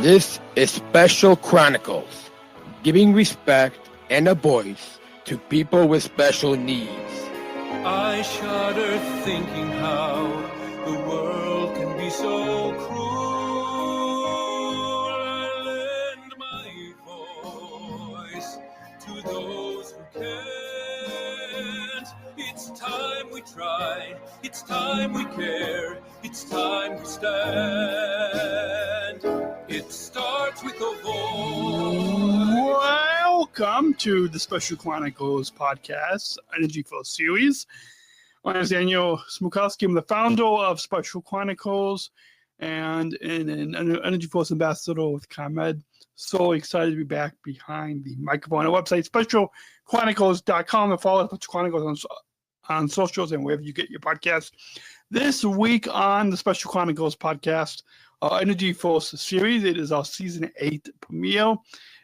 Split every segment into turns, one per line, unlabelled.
This is Special Chronicles, giving respect and a voice to people with special needs.
I shudder thinking how the world can be so cruel. I lend my voice to those who can't. It's time we try, it's time we care, it's time we stand. It starts with a voice.
Welcome to the Special Chronicles Podcast EnergyForce Series. My name is Daniel Smrokowski. I'm the founder of Special Chronicles and an EnergyForce Ambassador with ComEd. So excited to be back behind the microphone. Our website, specialchronicles.com, and follow Special Chronicles on socials and wherever you get your podcasts. This week on the Special Chronicles Podcast, EnergyForce Series, it is our Season 8 premiere.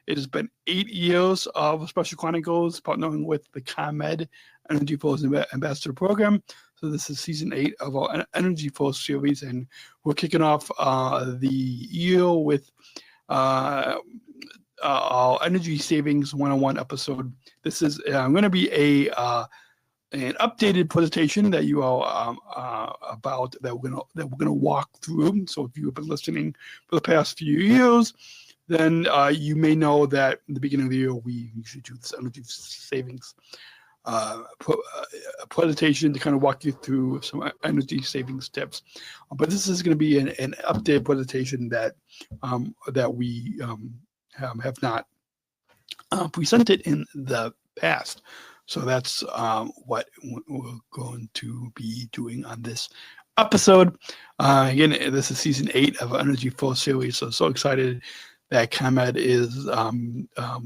It has been 8 years of Special Chronicles partnering with the ComEd EnergyForce Ambassador Program. So this is Season 8 of our EnergyForce Series, and we're kicking off the year with our Energy Savings 101 episode. This is going to be an updated presentation that you all about that we're gonna walk through. So if you've been listening for the past few years, then you may know that in the beginning of the year we usually do this energy savings presentation to kind of walk you through some energy savings tips. But this is going to be an updated presentation that we have not presented in the past. So that's what we're going to be doing on this episode. Again, this is Season 8 of EnergyForce Series. So excited that ComEd is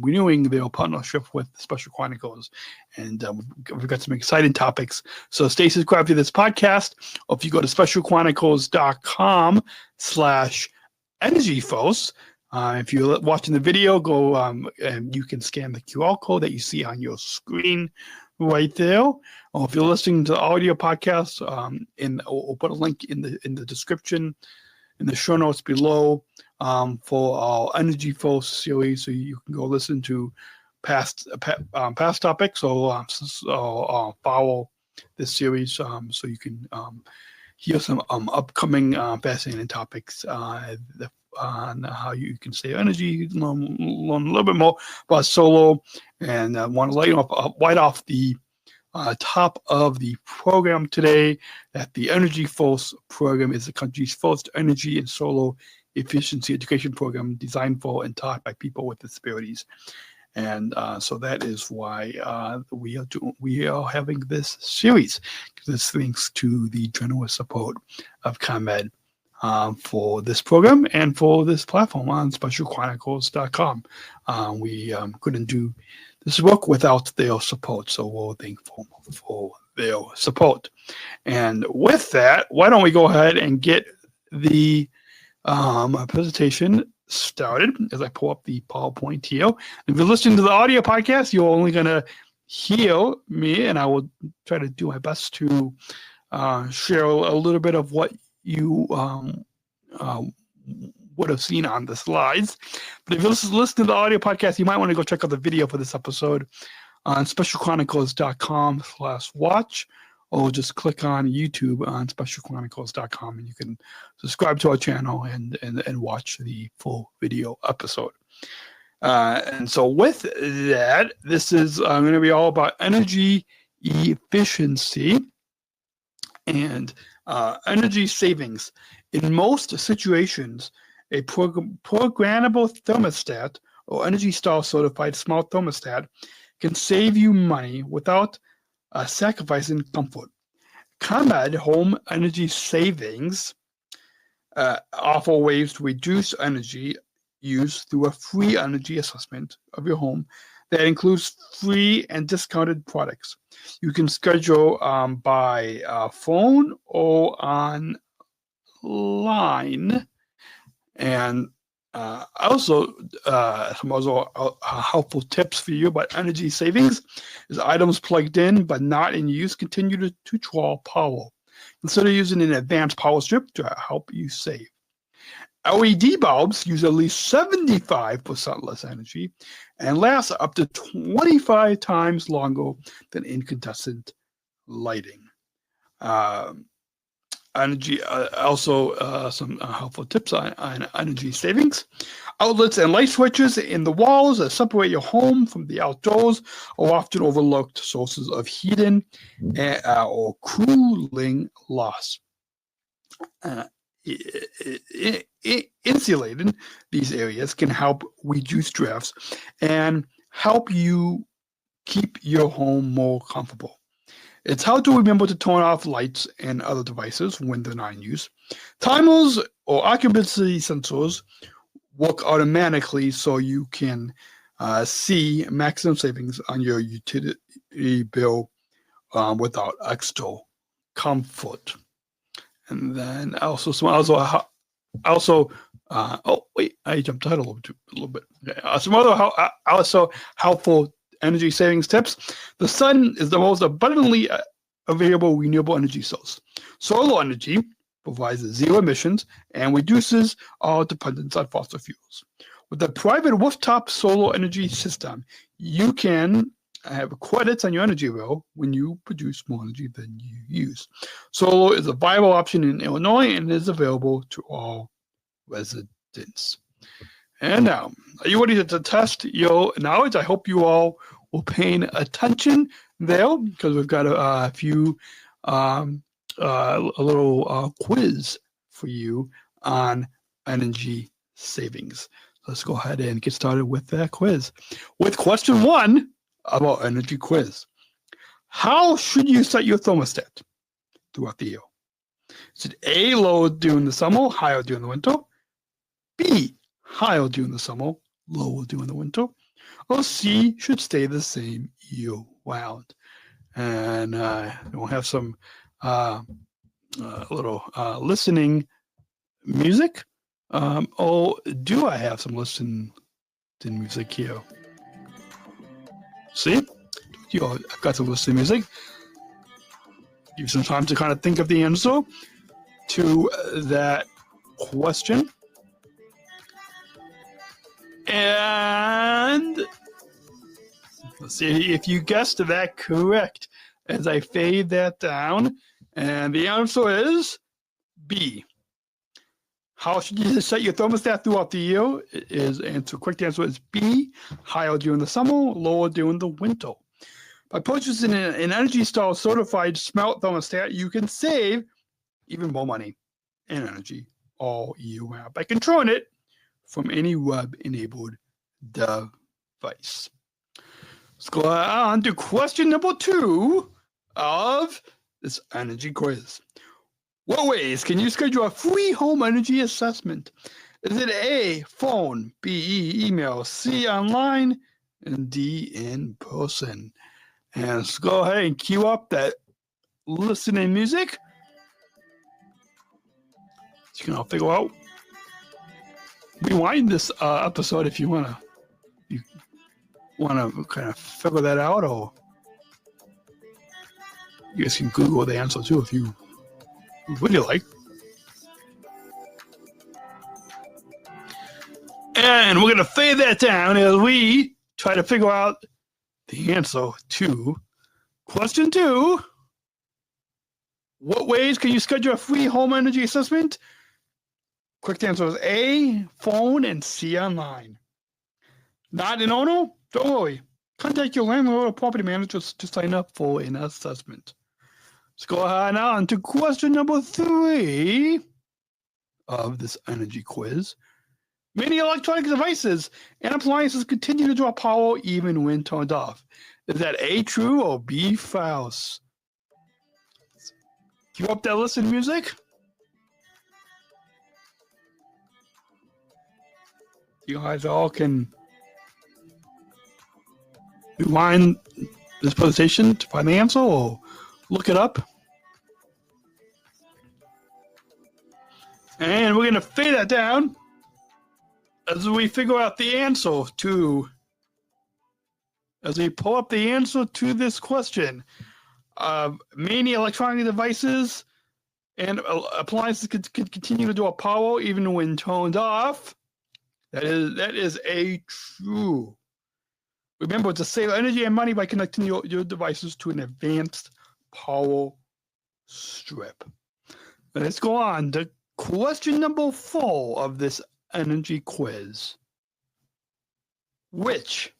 renewing their partnership with Special Chronicles. And we've got some exciting topics. So stay subscribed to this podcast. Or if you go to specialchronicles.com/EnergyForce, if you're watching the video, go and you can scan the QR code that you see on your screen right there. Or if you're listening to the audio podcast, we'll put a link in the description, in the show notes below for our EnergyForce series, so you can go listen to past topics or follow this series, so you can hear some upcoming fascinating topics on how you can save energy, learn a little bit more about solar, and want to light up right off the top of the program today that the EnergyForce program is the country's first energy and solar efficiency education program designed for and taught by people with disabilities. And so that is why we are having this series, because it's thanks to the generous support of ComEd for this program and for this platform on specialchronicles.com. We couldn't do this work without their support, so we're thankful for their support. And with that, why don't we go ahead and get the presentation started as I pull up the PowerPoint here. If you're listening to the audio podcast, you're only going to hear me, and I will try to do my best to share a little bit of what you would have seen on the slides. But if you're listening to the audio podcast, you might want to go check out the video for this episode on specialchronicles.com/watch, or just click on YouTube on specialchronicles.com, and you can subscribe to our channel and watch the full video episode. And so with that, this is going to be all about energy efficiency and energy savings. In most situations, a programmable thermostat or Energy Star certified smart thermostat can save you money without sacrificing comfort. ComEd Home Energy Savings offer ways to reduce energy use through a free energy assessment of your home that includes free and discounted products. You can schedule by phone or online. And also, some other helpful tips for you about energy savings is items plugged in but not in use continue to draw power. Consider using an advanced power strip to help you save. LED bulbs use at least 75% less energy and last up to 25 times longer than incandescent lighting. Some helpful tips on energy savings. Outlets and light switches in the walls that separate your home from the outdoors are often overlooked sources of heating or cooling loss. Insulating these areas can help reduce drafts and help you keep your home more comfortable. It's how to remember to turn off lights and other devices when they're not in use. Timers or occupancy sensors work automatically so you can see maximum savings on your utility bill without extra comfort. And then I jumped ahead a little bit. Okay. Some other also helpful energy savings tips. The sun is the most abundantly available renewable energy source. Solar energy provides zero emissions and reduces our dependence on fossil fuels. With a private rooftop solar energy system, you can have credits on your energy bill when you produce more energy than you use. Solar is a viable option in Illinois and is available to all residents. And now, are you ready to test your knowledge? I hope you all were paying attention there because we've got a few, a little quiz for you on energy savings. Let's go ahead and get started with that quiz. With question 1 about energy quiz. How should you set your thermostat throughout the year? Is it A, lower during the summer, higher during the winter? B, higher during the summer, lower during the winter? Or C, should stay the same year round? And we'll have some little listening music. Or do I have some listening music here? See? I've got some listening music. Give you some time to kind of think of the answer to that question. And let's see if you guessed that correct as I fade that down. And the answer is B. How should you set your thermostat throughout the year? Correct answer is B. Higher during the summer, lower during the winter. By purchasing an Energy Star certified smart thermostat, you can save even more money and energy all year round by controlling it from any web-enabled device. Let's go on to question number 2 of this energy quiz. What ways can you schedule a free home energy assessment? Is it A, phone, B, email, C, online, and D, in person? And let's go ahead and cue up that listening music. So you can all figure out. Rewind this episode if you want to kind of figure that out, or you guys can Google the answer too if you really like. And we're going to fade that down as we try to figure out the answer to question 2. What ways can you schedule a free home energy assessment? Quick answer is A, phone, and C, online. Not an owner? Don't worry. Contact your landlord or property manager to sign up for an assessment. Let's go ahead on to question number 3 of this energy quiz. Many electronic devices and appliances continue to draw power even when turned off. Is that A, true, or B, false? Cue up that listen music. You guys all can rewind this presentation to find the answer or look it up. And we're going to fade that down as we figure out the answer to, as we pull up the answer to this question. Many electronic devices And appliances could continue to draw power even when turned off. That is a true. Remember to save energy and money by connecting your devices to an advanced power strip. Let's go on to question number 4 of this energy quiz. Which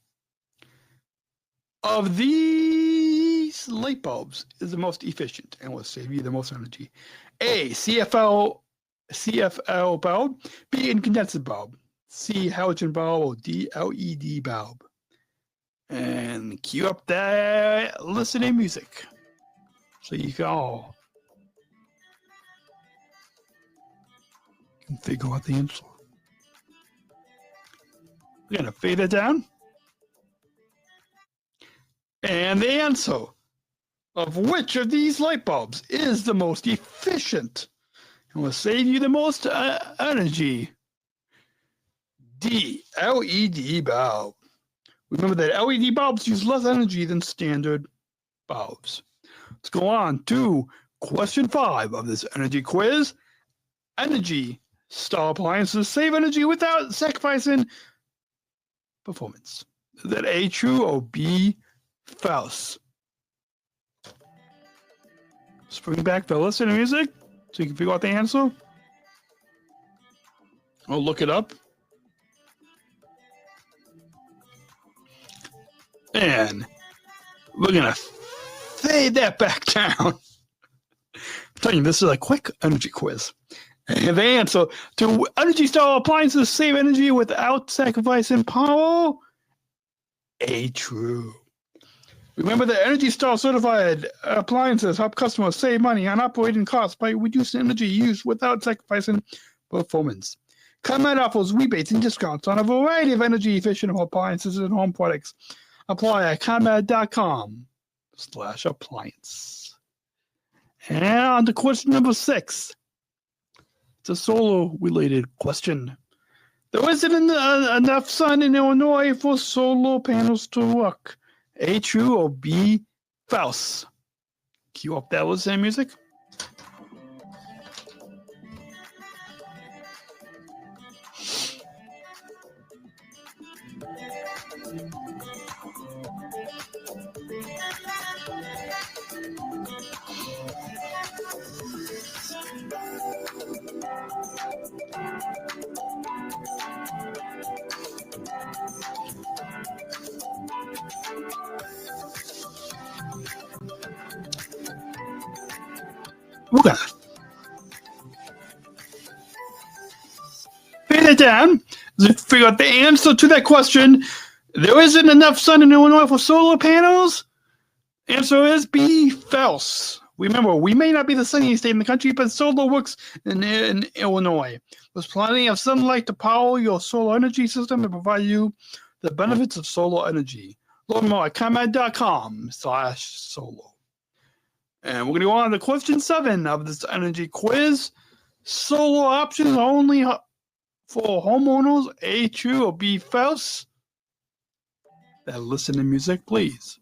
of these light bulbs is the most efficient and will save you the most energy? A, CFL bulb, B, incandescent bulb, C, halogen bulb, or D, LED bulb. And cue up that listening music so you can all figure out the answer. We're going to fade it down. And the answer of which of these light bulbs is the most efficient and will save you the most energy? D, LED bulb. Remember that LED bulbs use less energy than standard bulbs. Let's go on to question 5 of this energy quiz. Energy Star appliances save energy without sacrificing performance. Is that A, true, or B, false? Let's bring back the listening music so you can figure out the answer. I'll look it up. And we're going to fade that back down. I'm telling you, this is a quick energy quiz. And the answer to Energy Star appliances save energy without sacrificing power? A, true. Remember that Energy Star certified appliances help customers save money on operating costs by reducing energy use without sacrificing performance. ComEd offers rebates and discounts on a variety of energy-efficient appliances and home products. Apply at ComEd.com/appliance. And on to question number 6. It's a solar-related question. There isn't enough sun in Illinois for solar panels to work. A, true, or B, false? Cue up that listening music. We're gonna fade it down to figure out the answer to that question. There isn't enough sun in Illinois for solar panels. Answer is B, false. Remember, we may not be the sunniest state in the country, but solar works in Illinois. There's plenty of sunlight to power your solar energy system and provide you the benefits of solar energy. Learn more at ComEd.com/solar. And we're going to go on to question 7 of this energy quiz. Solar options only for homeowners. A, true, or B, false? That listening music, please.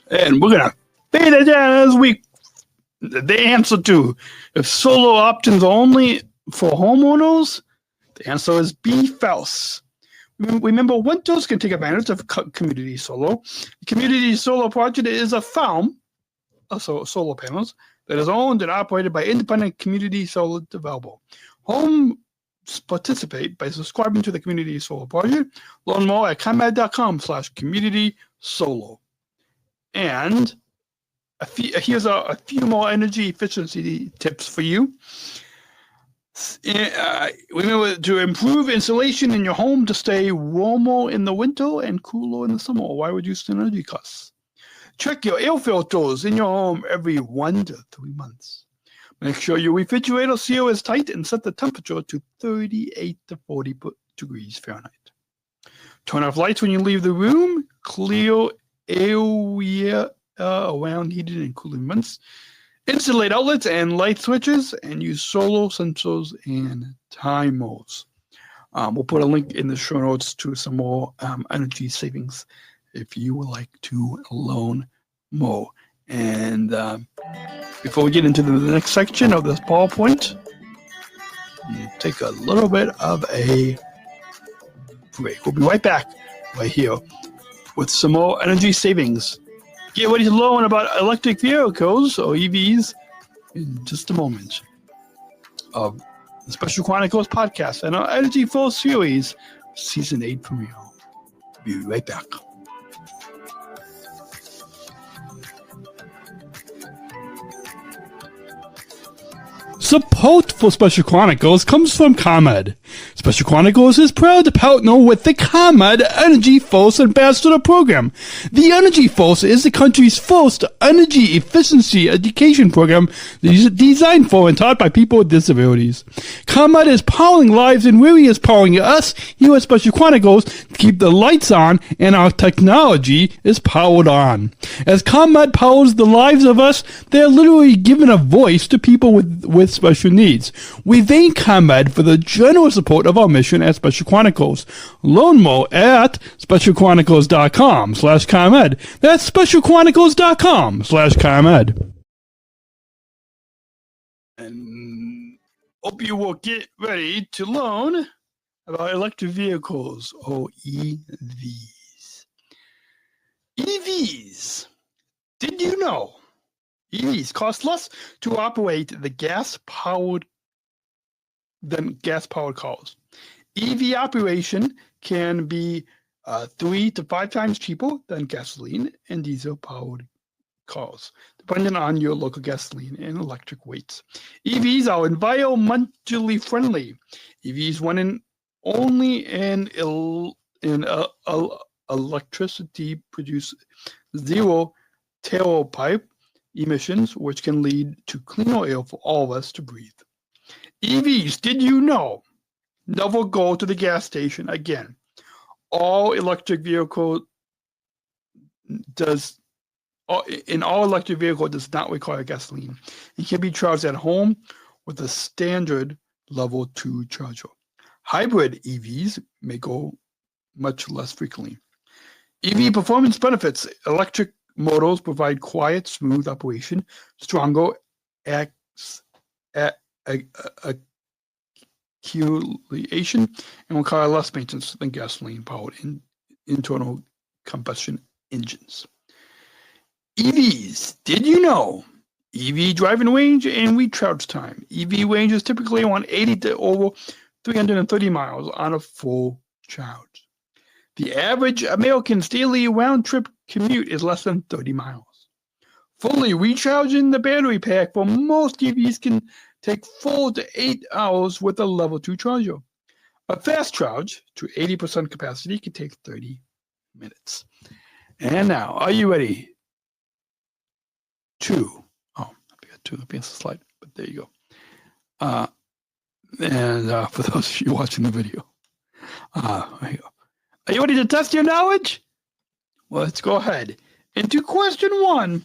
And we're going to fade it down as the answer to if solar options only for homeowners, the answer is B, false. Remember, renters can take advantage of community solar. The community solar project is a farm of solar panels that is owned and operated by independent community solar developer. Homes participate by subscribing to the community solar project. Learn more at ComEd.com/community solar. And here's a few more energy efficiency tips for you. Remember to improve insulation in your home to stay warmer in the winter and cooler in the summer while reducing energy costs. Check your air filters in your home every 1 to 3 months. Make sure your refrigerator seal is tight and set the temperature to 38 to 40 degrees Fahrenheit. Turn off lights when you leave the room. Clear area around heated and cooling vents. Insulate outlets and light switches, and use solar sensors and timers. We'll put a link in the show notes to some more energy savings if you would like to learn more. And before we get into the next section of this PowerPoint, take a little bit of a break. We'll be right back right here with some more energy savings. Get ready to learn about electric vehicles, or EVs, in just a moment of the Special Chronicles podcast and our EnergyForce Series Season 8 premiere. Be right back.
Support for Special Chronicles comes from ComEd. Special Chronicles is proud to partner with the ComEd EnergyForce Ambassador Program. The EnergyForce is the country's first energy efficiency education program designed for and taught by people with disabilities. ComEd is powering lives, and Weary is powering us here at Special Chronicles to keep the lights on and our technology is powered on. As ComEd powers the lives of us, they are literally giving a voice to people with special needs. We thank ComEd for the generous support of our mission at Special Chronicles. Learn more at specialchronicles.com/ComEd. That's specialchronicles.com/ComEd.
And hope you will get ready to learn about electric vehicles, or EVs. EVs. Did you know EVs cost less to operate than gas-powered cars? EV operation can be 3 to 5 times cheaper than gasoline and diesel-powered cars, depending on your local gasoline and electric weights. EVs are environmentally friendly. EVs run only in electricity, produce zero tailpipe emissions, which can lead to cleaner air for all of us to breathe. EVs, did you know? Never go to the gas station again. All electric vehicle does not require gasoline. It can be charged at home with a standard level 2 charger. Hybrid EVs may go much less frequently. EV performance benefits. Electric motors provide quiet, smooth operation, stronger acceleration, and require less maintenance than gasoline-powered internal combustion engines. EVs, did you know? EV driving range and recharge time. EV range is typically around 80 to over 330 miles on a full charge. The average American's daily round-trip commute is less than 30 miles. Fully recharging the battery pack for most EVs can take 4 to 8 hours with a level 2 charger. A fast charge to 80% capacity can take 30 minutes. And now, are you ready? I got to advance the slide, but there you go. For those of you watching the video, there you go. Are you ready to test your knowledge? Well, let's go ahead. Into question 1.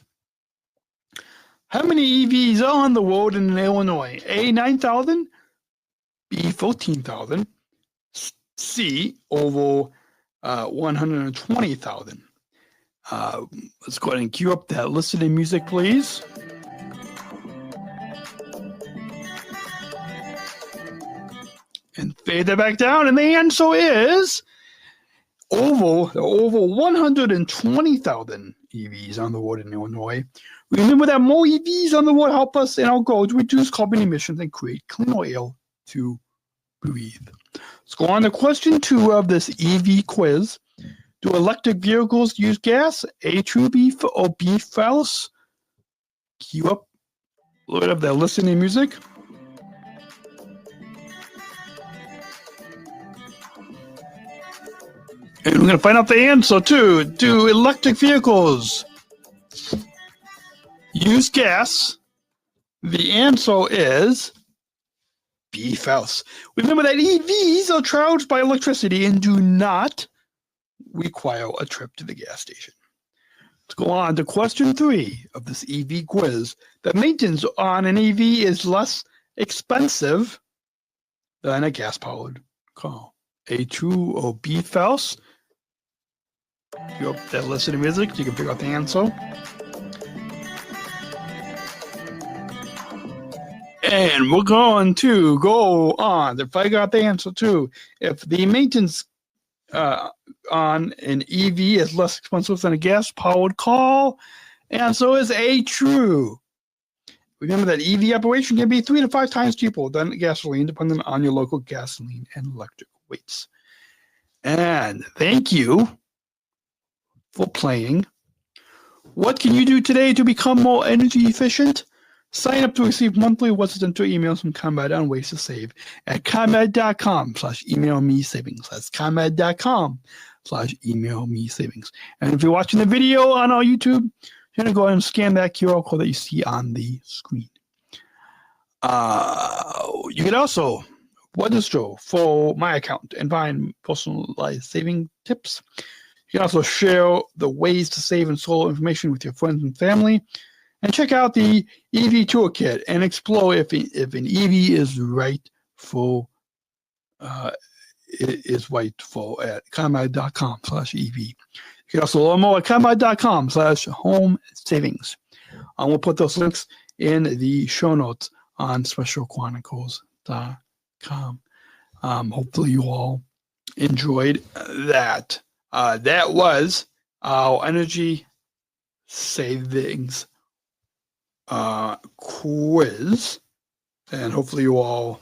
How many EVs are on the road in Illinois? A, 9,000. B, 14,000. C, over 120,000. Let's go ahead and cue up that listening music, please. And fade that back down. And the answer is over 120,000 EVs on the road in Illinois. Remember that more EVs on the road help us in our goal to reduce carbon emissions and create cleaner air to breathe. Let's go on to question 2 of this EV quiz. Do electric vehicles use gas? A, true, B, or B, false? Cue up a little bit of that listening music. And we're going to find out the answer, too. Do electric vehicles use gas, the answer is B, false. Remember that EVs are charged by electricity and do not require a trip to the gas station. Let's go on to question 3 of this EV quiz. The maintenance on an EV is less expensive than a gas-powered car. A, true, or B, false? You're up there listening to music, you can figure out the answer. And we're going to go on to figure out the answer too. If the maintenance on an EV is less expensive than a gas-powered car, answer is A, true. Remember that EV operation can be 3 to 5 times cheaper than gasoline, depending on your local gasoline and electric weights. And thank you for playing. What can you do today to become more energy efficient? Sign up to receive monthly residential emails from ComEd on ways to save at ComEd.com/email-me-savings. That's ComEd.com/email-me-savings. And if you're watching the video on our YouTube, you're going to go ahead and scan that QR code that you see on the screen. You can also register for my account and find personalized saving tips. You can also share the ways to save and solar information with your friends and family. And check out the EV Toolkit and explore if an EV is right for at ComEd.com/EV. You can also learn more at ComEd.com/home savings. We'll put those links in the show notes on SpecialChronicles.com. Hopefully you all enjoyed that. That was our energy savings quiz, and hopefully you all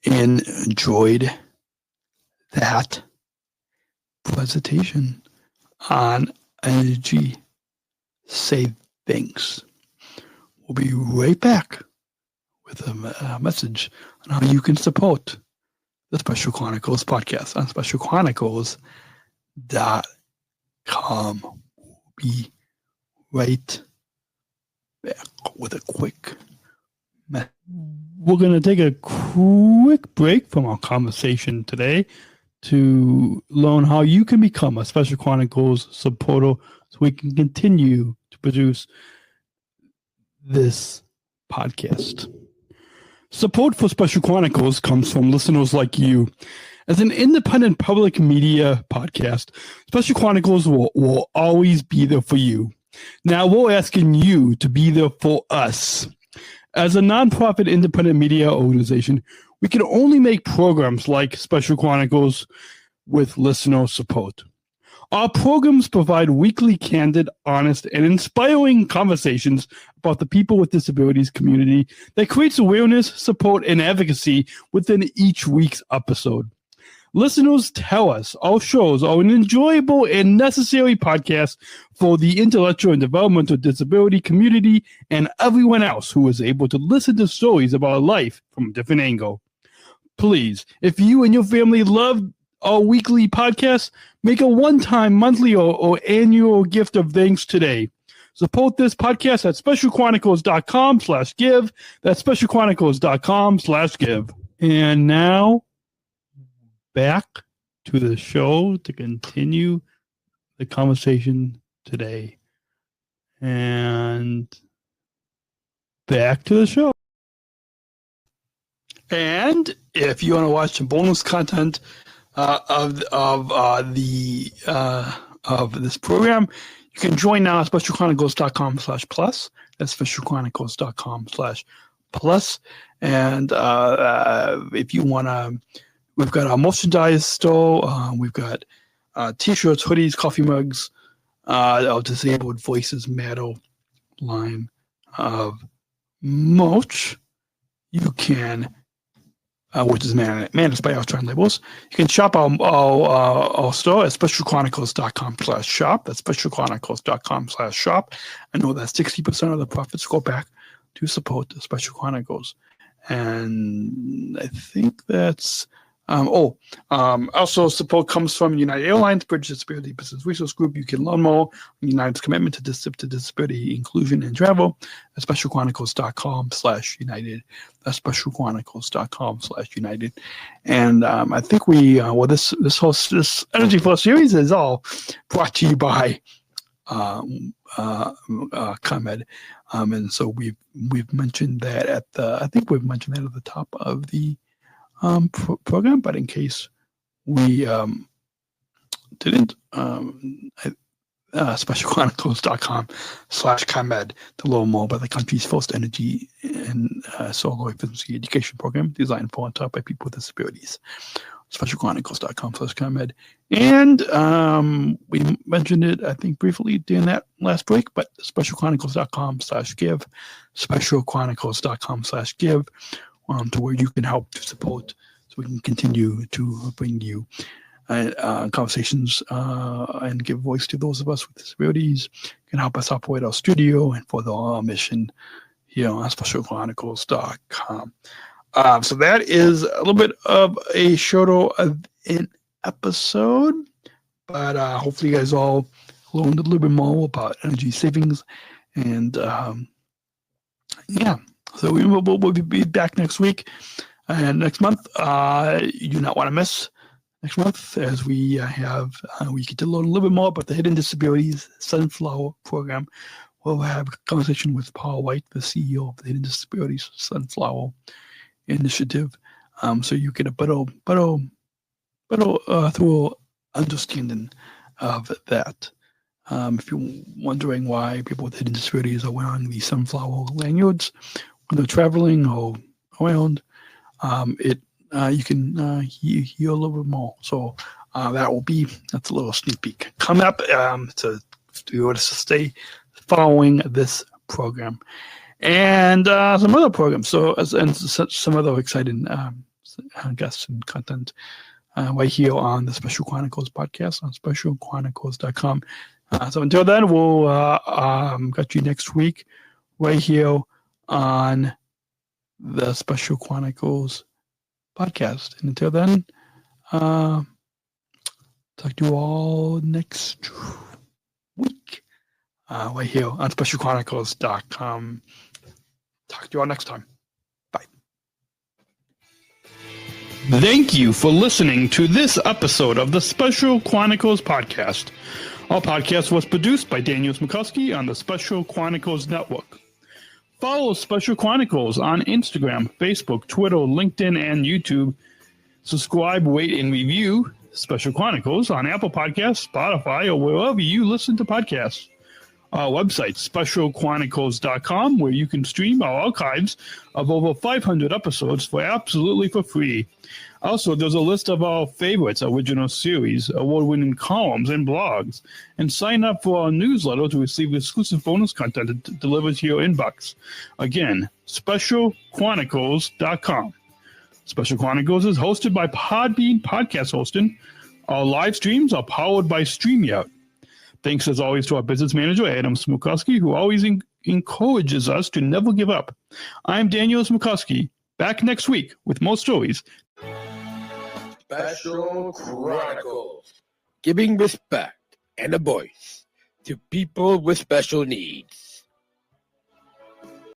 enjoyed that presentation on energy savings. We'll be right back with a message on how you can support the Special Chronicles podcast on SpecialChronicles.com. We'll be right back with a quick message.
We're going to take a quick break from our conversation today to learn how you can become a Special Chronicles supporter so we can continue to produce this podcast. Support for Special Chronicles comes from listeners like you. As an independent public media podcast, Special Chronicles will always be there for you. Now we're asking you to be there for us. As a nonprofit independent media organization, we can only make programs like Special Chronicles with listener support. Our programs provide weekly, candid, honest, and inspiring conversations about the people with disabilities community that creates awareness, support, and advocacy within each week's episode. Listeners tell us our shows are an enjoyable and necessary podcast for the intellectual and developmental disability community and everyone else who is able to listen to stories about life from a different angle. Please, if you and your family love our weekly podcast, make a one-time, monthly, or annual gift of thanks today. Support this podcast at SpecialChronicles.com/give. That's SpecialChronicles.com/give. And now, back to the show to continue the conversation today. And back to the show. And if you want to watch some bonus content of this program, you can join now at SpecialChronicles.com/plus. That's SpecialChronicles.com/plus. And if you want to, we've got our merchandise store. We've got T-shirts, hoodies, coffee mugs, our Disabled Voices Matter line of merch. You can, which is managed by Outside Labels. You can shop our store at SpecialChronicles.com/shop. That's SpecialChronicles.com/shop. I know that 60% of the profits go back to support the Special Chronicles. And I think that's
Also, support comes from United Airlines, British Disability Business Resource Group. You can learn more on United's commitment to disability inclusion and travel at specialchronicles.com/United. That's specialchronicles.com/United. And I think this EnergyForce series is all brought to you by ComEd. And so we've mentioned that at the top of the program, but in case we didn't, specialchronicles.com/ComEd to learn more about the country's first energy and solar efficiency education program designed for and taught by people with disabilities. specialchronicles.com/ComEd. And we mentioned it, I think, briefly during that last break, but specialchronicles.com/give, specialchronicles.com/give, to where you can help to support so we can continue to bring you conversations and give voice to those of us with disabilities, can help us operate our studio and further our mission here on specialchronicles.com. So that is a little bit of a shorter of an episode, but hopefully you guys all learned a little bit more about energy savings. And so we'll be back next week and next month. You do not want to miss next month, as we get to learn a little bit more about the Hidden Disabilities Sunflower Program. We'll have a conversation with Paul White, the CEO of the Hidden Disabilities Sunflower Initiative, so you get a better thorough understanding of that. If you're wondering why people with hidden disabilities are wearing these sunflower lanyards when they're traveling or around, you can hear a little bit more. So that's a little sneak peek coming up to stay following this program and some other programs. So and some other exciting guests and content right here on the Special Chronicles podcast on specialchronicles.com. So until then, we'll got you next week right here on the Special Chronicles podcast. And until then, talk to you all next week right here on specialchronicles.com. Talk to you all next time. Bye.
Thank you for listening to this episode of the Special Chronicles podcast. Our podcast was produced by Daniel Smrokowski on the Special Chronicles Network. Follow Special Chronicles on Instagram, Facebook, Twitter, LinkedIn, and YouTube. Subscribe, rate, and review Special Chronicles on Apple Podcasts, Spotify, or wherever you listen to podcasts. Our website, specialchronicles.com, where you can stream our archives of over 500 episodes absolutely for free. Also, there's a list of our favorites, original series, award-winning columns, and blogs. And sign up for our newsletter to receive exclusive bonus content delivered to your inbox. Again, specialchronicles.com. Special Chronicles is hosted by Podbean Podcast Hosting. Our live streams are powered by StreamYard. Thanks, as always, to our business manager, Adam Smrokowski, who always encourages us to never give up. I'm Daniel Smrokowski, back next week with more stories.
Special Chronicles, giving respect and a voice to people with special needs.